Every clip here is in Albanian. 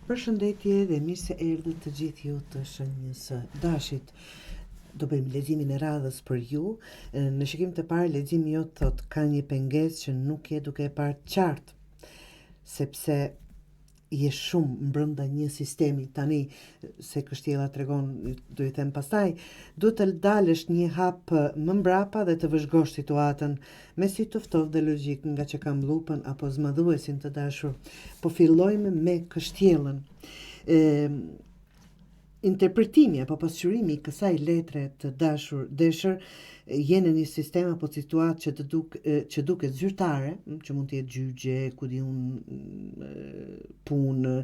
Përshëndetje dhe mirë se erdhët të gjithë ju të Shenjës së Dashit. Do bëjmë leximin e radhës për ju. Në shikim të parë leximi jot thot ka një pengesë që nuk je duke e parë qartë, sepse je shumë brenda një sistemi. Tani se kështjella tregon, do i them pastaj, duhet të dalësh një hap më mbrapa dhe të vëzhgosh situatën me si të ftohtë dhe logjik nga që kam lupën apo zmadhuesin të dashur. Po fillojmë me kështjellën. Interpretimi apo pasqyrimi i kësaj letre të dashur dëshër je në një sistem apo situatë që duket zyrtare, që mund të jetë gjyqje, ku di punë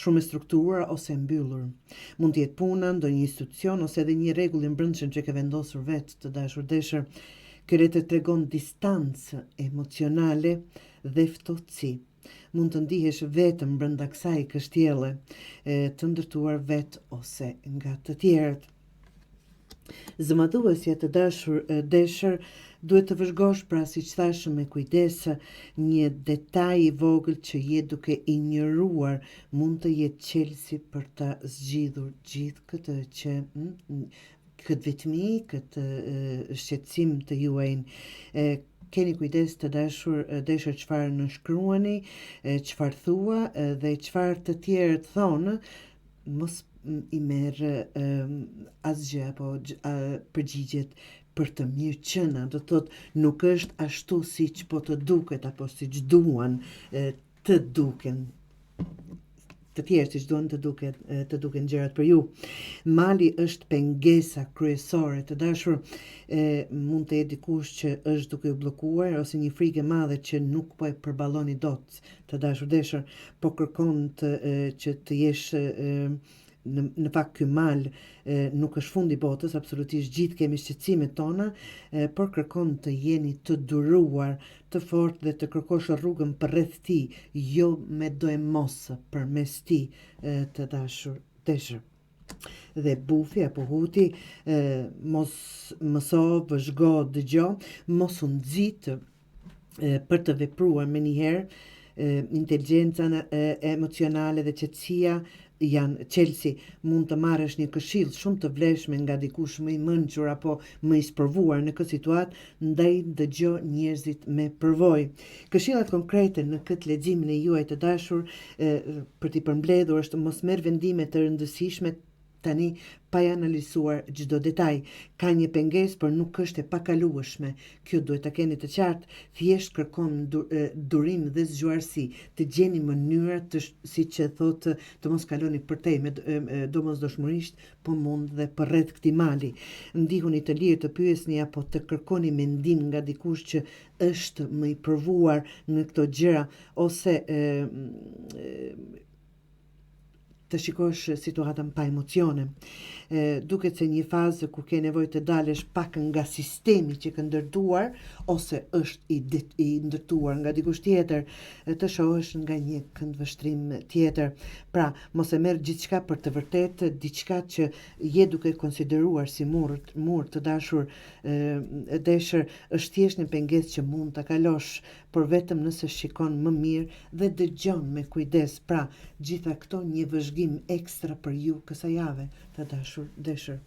shumë e strukturuar ose mbyllur. Mund të jetë puna, ndonjë institucion ose edhe një rregull i brendshëm që ke vendosur vetë të dashur dëshër. Kjo letër tregon distancë emocionale dhe ftohtësi. Mund të ndihesh vetëm brenda kësaj kështjelle, të ndërtuar vetë ose nga të tjerët. Zëmadhuesja të dashur dëshër duhet të vëzhgosh, pra siç thashëm, me kujdes një detaj i vogël që je duke injoruar, mund të jetë çelësi për ta zgjidhur gjithë këtë që këtë vetmi, këtë shqetësim të juajnë. Keni kujdes të dashur dëshër çfarë nënshkruani, çfarë thua dhe çfarë të tjerët thonë, mos i merr asgjë apo përgjigjet për të mirë qëna. Do thotë nuk është ashtu siç po të duket apo siç duan të duken. Të tjerë siç duan të duken gjërat për ju. Mali është pengesa kryesore të dashur. Mund të jetë dikush që është duke u bllokuar ose një frikë e madhe që nuk po e përballoni dot të dashur dëshër, po kërkon që të jesh në fakt ky mal nuk është fundi botës, absolutisht gjithë kemi shqetësimet tona, por kërkon të jeni të duruar, të fortë dhe të kërkosh rrugën përreth ti, jo me do e mos përmes ti të dashur dëshër. Dhe bufi apo huti, mos mëso, vëzhgo, dëgjo, mos u nxit për të vepruar menjëherë. Inteligjenca emocionale dhe qetësia janë çelësi. Mund të marrësh një këshill shumë të vlefshme nga dikush më i mençur apo më i sprovuar në këtë situatë, ndaj dëgjo njerëzit me përvojë. Këshillat konkrete në këtë leximin e juaj të dashur për t'i përmbledhur është mos merr vendime të rëndësishme tani pa analizuar çdo detaj. Ka një pengesë, por nuk është e pakalueshme. Kjo duhet ta keni të qartë. Thjesht kërkon durim dhe zgjuarsi, të gjeni mënyra siç e thotë, të mos kaloni përtej me domosdoshmërisht, po mund dhe përreth këtij mali. Ndihuni të lirë të pyesni apo të kërkoni mendim nga dikush që është më i provuar në këto gjëra, ose të shikosh situatën pa emocione. Duket se një fazë ku ke nevojë të dalësh pak nga sistemi që ke ndërtuar ose është i ndërtuar nga dikush tjetër, të shohësh nga një këndvështrim tjetër. Pra, mos e merr gjithçka për të vërtetë, diçka që je duke konsideruar si mur të dashur dëshër, është thjesht një pengesë që mund ta kalosh, por vetëm nëse shikon më mirë dhe dëgjon me kujdes. Pra, gjitha këto një vëzhgim ekstra për ju kësaj jave të dashur dëshër.